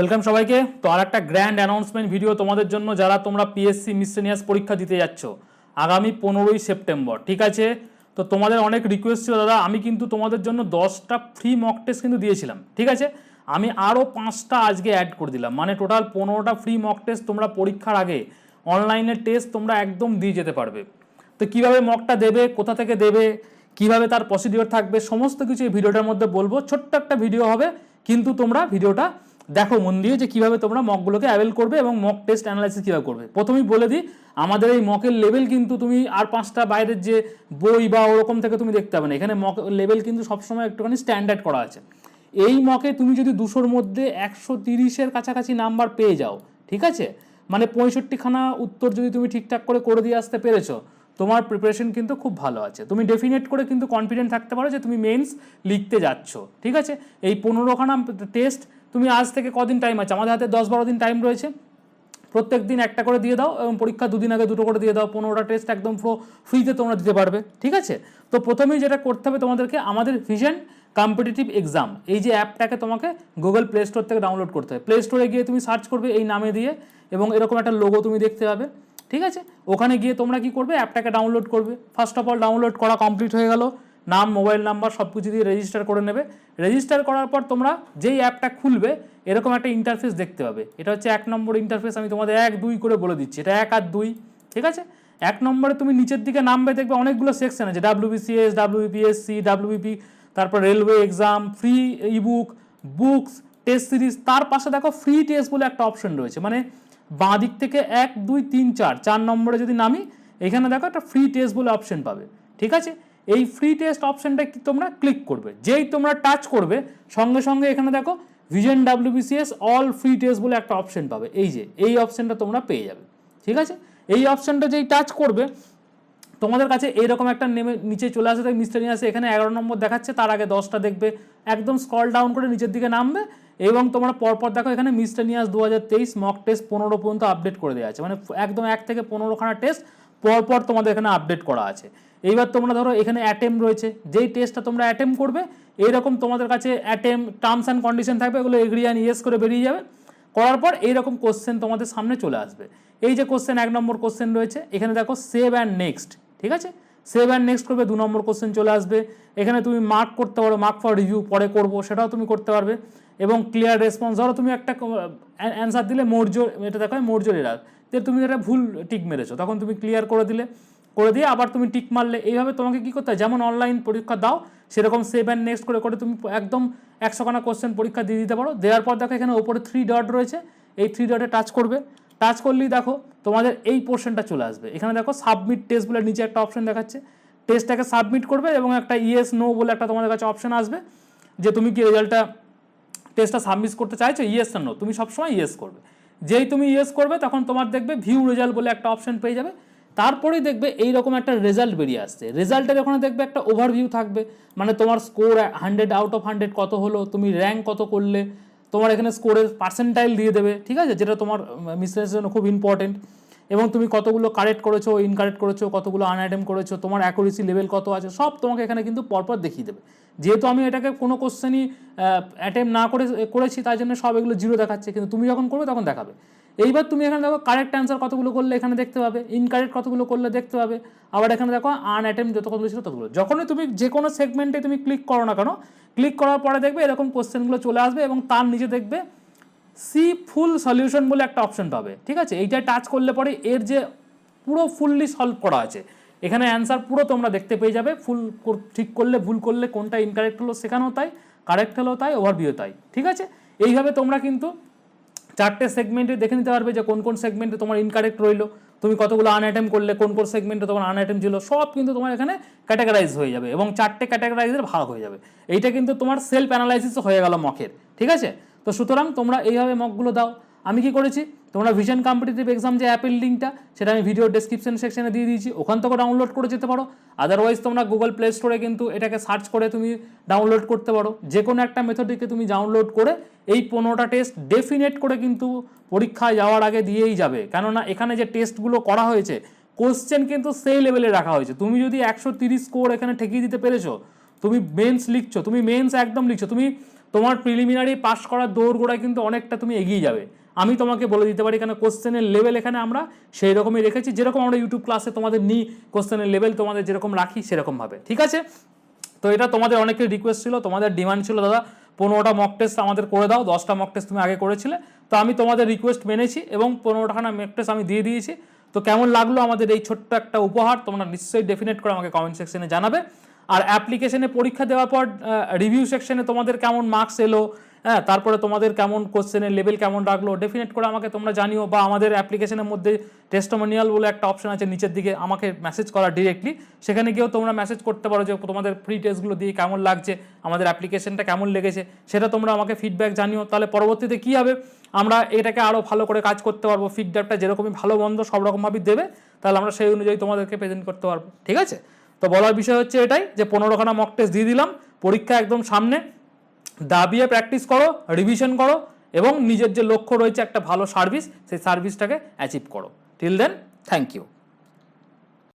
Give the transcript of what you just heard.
Welcome সবাইকে। তো আর একটা গ্র্যান্ড অ্যানাউন্সমেন্ট ভিডিও তোমাদের জন্য, যারা তোমরা পিএসসি মিসসেলিনিয়াস পরীক্ষা দিতে যাচ্ছ আগামী 15ই সেপ্টেম্বর। ঠিক আছে, তো তোমাদের অনেক রিকোয়েস্ট ছিল দাদা, আমি কিন্তু তোমাদের জন্য 10টা ফ্রি মক টেস্ট কিন্তু দিয়েছিলাম। ঠিক আছে, আমি আরও 5টা আজকে অ্যাড করে দিলাম, মানে টোটাল 15টা ফ্রি মক টেস্ট তোমরা পরীক্ষার আগে অনলাইনে টেস্ট তোমরা একদম দিয়ে যেতে পারবে। তো কীভাবে মকটা দেবে, কোথা থেকে দেবে, কিভাবে তার প্রসিডিওর থাকবে, সমস্ত কিছু এই ভিডিওটার মধ্যে বলবো। ছোট্ট একটা ভিডিও হবে, কিন্তু তোমরা ভিডিওটা দেখো মন দিয়ে যে কীভাবে তোমরা মকগুলোকে অ্যাভেল করবে এবং মক টেস্ট অ্যানালাইসিস কীভাবে করবে। প্রথমেই বলে দিই, আমাদের এই মকের লেভেল কিন্তু তুমি আর 5টা বাইরের যে বই বা ওরকম থেকে তুমি দেখতে পাবে না। এখানে মক লেভেল কিন্তু সবসময় একটুখানি স্ট্যান্ডার্ড করা আছে। এই মকে তুমি যদি 200-র মধ্যে 130-এর কাছাকাছি নাম্বার পেয়ে যাও, ঠিক আছে, মানে 65খানা উত্তর যদি তুমি ঠিকঠাক করে দিয়ে আসতে পেরেছো, তোমার প্রিপারেশন কিন্তু খুব ভালো আছে। তুমি ডেফিনেট করে কিন্তু কনফিডেন্ট থাকতে পারো যে তুমি মেন্স লিখতে যাচ্ছ। ঠিক আছে, এই 15খানা টেস্ট তুমি আজ থেকে কদিন টাইম আছে, আমাদের হাতে 10-12 দিন টাইম রয়েছে। প্রত্যেক দিন একটা করে দিয়ে দাও এবং পরীক্ষা 2 দিন আগে 2টো করে দিয়ে দাও। 15টা টেস্ট একদম ফ্রিতে তোমরা দিতে পারবে। ঠিক আছে, তো প্রথমেই যেটা করতে হবে তোমাদেরকে, আমাদের ভিশন কম্পিটিটিভ এক্সাম এই যে অ্যাপটাকে তোমাকে গুগল প্লে স্টোর থেকে ডাউনলোড করতে হবে। প্লে স্টোরে গিয়ে তুমি সার্চ করবে এই নামে দিয়ে, এবং এরকম একটা লোগো তুমি দেখতে পাবে। ঠিক আছে, ওখানে গিয়ে তোমরা কি করবে, অ্যাপটাকে ডাউনলোড করবে। ফার্স্ট অফ অল ডাউনলোড করা কমপ্লিট হয়ে গেল, নাম, মোবাইল নাম্বার সব কিছু দিয়ে রেজিস্টার করে নেবে। রেজিস্টার করার পর তোমরা যেই অ্যাপটা খুলবে এরকম একটা ইন্টারফেস দেখতে পাবে। এটা হচ্ছে 1 নম্বর ইন্টারফেস। আমি তোমাদের 1, 2 করে বলে দিচ্ছি, এটা 1 আর 2। ঠিক আছে, 1 নম্বরে তুমি নিচের দিকে নামবে, দেখবে অনেকগুলো সেকশন আছে, WBCS, WBPSC, WBP, তারপর railway exam, free ebook, books, test series. তার পাশে দেখো ফ্রি টেস্ট বলে একটা অপশন রয়েছে, মানে বাঁ দিক থেকে 1, 2, 3, 4 নম্বরে যদি নামি, এখানে দেখো একটা ফ্রি টেস্ট বলে অপশন পাবে। ঠিক আছে, এই ফ্রি টেস্ট অপশনটা তোমরা ক্লিক করবে। যেই তোমরা টাচ করবে সঙ্গে সঙ্গে এখানে দেখো vision WBCS all free test বলে একটা অপশন পাবে। এই যে এই অপশনটা তোমরা পেয়ে যাবে। ঠিক আছে, এই অপশনটা যেই টাচ করবে তোমাদের কাছে এইরকম একটা নিচে চলে আসে, তাই মিসসেলিনিয়াসে এখানে 11 নম্বর দেখাচ্ছে, তার আগে 10টা দেখবে। একদম স্ক্রল ডাউন করে নিচের দিকে নামবে এবং তোমরা পরপর দেখো এখানে মিসসেলিনিয়াস 2023 মক টেস্ট 15 পর্যন্ত আপডেট করে দেওয়া আছে, মানে একদম 1 থেকে 15খানা টেস্ট পরপর তোমাদের এখানে আপডেট করা আছে। এইবার তোমরা ধরো এখানে অ্যাটেম্প রয়েছে, যেই টেস্টটা তোমরা অ্যাটেম্প করবে এইরকম তোমাদের কাছে অ্যাটেম্প টার্মস অ্যান্ড কন্ডিশন থাকবে, এগুলো এগ্রি অ্যান্ড ইয়েস করে বেরিয়ে যাবে। করার পর এইরকম কোশ্চেন তোমাদের সামনে চলে আসবে। এই যে কোশ্চেন 1 নম্বর কোশ্চেন রয়েছে, এখানে দেখো সেভ অ্যান্ড নেক্সট। ঠিক আছে, সেভ অ্যান্ড নেক্সট করবে, 2 নম্বর কোশ্চেন চলে আসবে। এখানে তুমি মার্ক করতে পারো, মার্ক ফর রিভিউ পরে করবো, সেটাও তুমি করতে পারবে। এবং ক্লিয়ার রেসপন্স, ধরো তুমি একটা অ্যান্সার দিলে মৌর্য, এটা দেখো মৌর্য এরার, যে তুমি এটা ভুল টিক মেরেছো, তখন তুমি ক্লিয়ার করে দিয়ে আবার তুমি টিক মারলে। এইভাবে তোমাকে কী করতে হয়, যেমন অনলাইন পরীক্ষা দাও সেরকম সেভ অ্যান্ড নেক্সট করে তুমি একদম 100খানা কোশ্চেন পরীক্ষা দিয়ে দিতে পারো। দেওয়ার পর দেখো এখানে ওপরে 3 ডট রয়েছে, এই 3 ডটে টাচ করবে। টাচ করলেই দেখো তোমাদের এই পোর্শনটা চলে আসবে। এখানে দেখো সাবমিট টেস্ট বলে নিচে একটা অপশন দেখাচ্ছে, টেস্টটাকে সাবমিট করবে এবং একটা ইয়েস নো বলে একটা তোমাদের কাছে অপশন আসবে, যে তুমি কি রেজাল্টটা টেস্টটা সাবমিট করতে চাইছো, ইয়েস না নো। তুমি সবসময় ইয়েস করবে। যেই তুমি ইয়েস করবে তখন তোমার দেখবে ভিউ রেজাল্ট বলে একটা অপশন পেয়ে যাবে। তারপরেই দেখবে এইরকম একটা রেজাল্ট বেরিয়ে আসছে। রেজাল্টের ওখানে দেখবে একটা ওভারভিউ থাকবে, মানে তোমার স্কোর 100 আউট অফ 100 কত হলো, তুমি র্যাঙ্ক কত করলে, তোমার এখানে স্কোরের পার্সেন্টাইল দিয়ে দেবে। ঠিক আছে, যেটা তোমার মিসেলের জন্য খুব ইম্পর্টেন্ট। এবং তুমি কতগুলো কারেক্ট করেছো, ইনকারেক্ট করেছো, কতগুলো আনঅ্যাটেম্প করেছো, তোমার অ্যাকুরেসি লেভেল কত আছে, সব তোমাকে এখানে কিন্তু পরপর দেখিয়ে দেবে। যেহেতু আমি এটাকে কোনো কোশ্চেনই অ্যাটেম্প না করেছি, তাই জন্য সব এগুলো 0 দেখাচ্ছে, কিন্তু তুমি যখন করবে তখন দেখাবে। এইবার তুমি এখানে দেখো কারেক্ট অ্যান্সার কতগুলো করলে এখানে দেখতে পাবে, ইনকারেক্ট কতগুলো করলে দেখতে পাবে। আবার এখানে দেখো আনঅ্যাটেম্প যত কতগুলো ছিল ততগুলো। যখনই তুমি যে কোনো সেগমেন্টে তুমি ক্লিক করো না কেন, ক্লিক করার পরে দেখবে এরকম কোশ্চেনগুলো চলে আসবে এবং তার নিচে দেখবে সি ফুল সলিউশন বলে একটা অপশন পাবে। ঠিক আছে, এইটা টাচ করলে পরে এর যে পুরো ফুললি সলভ করা আছে, এখানে অ্যান্সার পুরো তোমরা দেখতে পেয়ে যাবে। ফুল ঠিক করলে, ভুল করলে, কোনটা ইনকারেক্ট হলো সেখানেও তাই, কারেক্ট হলেও তাই, ওভারভিউ তাই। ঠিক আছে, এইভাবে তোমরা কিন্তু 4টে সেগমেন্টে দেখে নিতে পারবে যে কোন কোন সেগমেন্টে তোমার ইনকারেক্ট রইলো, তুমি কতগুলো আনঅ্যাটেম্প করলে, কোন কোন সেগমেন্টে তোমার আনঅ্যাটেম্প ছিল, সব কিন্তু তোমার এখানে ক্যাটাগরাইজ হয়ে যাবে এবং 4টে ক্যাটাগরাইজের ভাগ হয়ে যাবে। এইটা কিন্তু তোমার সেলফ অ্যানালাইসিস হয়ে গেল মকের। ঠিক আছে, তো সুতরাং তোমরা এইভাবে মকগুলো দাও। আমি কি করেছি, তোমরা ভিশন কম্পিটিটিভ এক্সাম যে অ্যাপের লিঙ্কটা, সেটা আমি ভিডিও ডেসক্রিপশন সেকশনে দিয়ে দিয়েছি, ওখান থেকে ডাউনলোড করে যেতে পারো। আদারওয়াইজ তোমরা গুগল প্লে স্টোরে কিন্তু এটাকে সার্চ করে তুমি ডাউনলোড করতে পারো। যে কোনো একটা মেথডটিকে তুমি ডাউনলোড করে এই 15টা টেস্ট ডেফিনেট করে কিন্তু পরীক্ষায় যাওয়ার আগে দিয়েই যাবে। কেননা এখানে যে টেস্টগুলো করা হয়েছে, কোশ্চেন কিন্তু সেই লেভেলে রাখা হয়েছে। তুমি যদি 130 স্কোর এখানে ঠেকিয়ে দিতে পেরেছো, তুমি মেন্স লিখছো, তুমি মেন্স একদম লিখছো, তুমি তোমার প্রিলিমিনারি পাস করার দৌড়গোড়ায় কিন্তু অনেকটা তুমি এগিয়ে যাবে। আমি তোমাকে বলে দিতে পারি, এখানে কোশ্চেনের লেভেল এখানে আমরা সেই রকমই রেখেছি, যেরকম আমরা ইউটিউব ক্লাসে তোমাদের নিই, কোশ্চেনের লেভেল তোমাদের যেরকম রাখি সেরকমভাবে, ঠিক আছে? তো এটা তোমাদের অনেকের রিকোয়েস্ট ছিল, তোমাদের ডিমান্ড ছিল দাদা 15টা মক টেস্ট আমাদের করে দাও, 10টা মক টেস্ট তুমি আগে করেছিলে, তো আমি তোমাদের রিকোয়েস্ট মেনেছি এবং 15খানা মক টেস্ট আমি দিয়ে দিয়েছি। তো কেমন লাগলো আমাদের এই ছোট্ট একটা উপহার, তোমরা নিশ্চয়ই ডেফিনেট করে আমাকে কমেন্ট সেকশনে জানাবে। আর অ্যাপ্লিকেশনে পরীক্ষা দেওয়ার পর রিভিউ সেকশনে তোমাদের কেমন মার্কস এলো, হ্যাঁ, তারপরে তোমাদের কেমন কোশ্চেনের লেভেল কেমন রাখলো, ডেফিনেট করে আমাকে তোমরা জানিও। বা আমাদের অ্যাপ্লিকেশনের মধ্যে টেস্টিমোনিয়াল বলে একটা অপশন আছে নিচের দিকে, আমাকে মেসেজ করা ডিরেক্টলি, সেখানে গিয়েও তোমরা মেসেজ করতে পারো যে তোমাদের ফ্রি টেস্টগুলো দিয়ে কেমন লাগছে, আমাদের অ্যাপ্লিকেশনটা কেমন লেগেছে, সেটা তোমরা আমাকে ফিডব্যাক জানিও। তাহলে পরবর্তীতে কী হবে, আমরা এটাকে আরও ভালো করে কাজ করতে পারবো। ফিডব্যাকটা যেরকমই ভালো মন্দ সব রকমভাবেই দেবে, তাহলে আমরা সেই অনুযায়ী তোমাদেরকে প্রেজেন্ট করতে পারবো, ঠিক আছে? তো বলার বিষয় হচ্ছে এটাই যে 15খানা মক টেস্ট দিয়ে দিলাম, পরীক্ষা একদম সামনে, দাবিয়ে প্র্যাকটিস করো, রিভিশন করো এবং নিজের যে লক্ষ্য রয়েছে একটা ভালো সার্ভিস, সেই সার্ভিসটাকে অ্যাচিভ করো। Till then, thank you.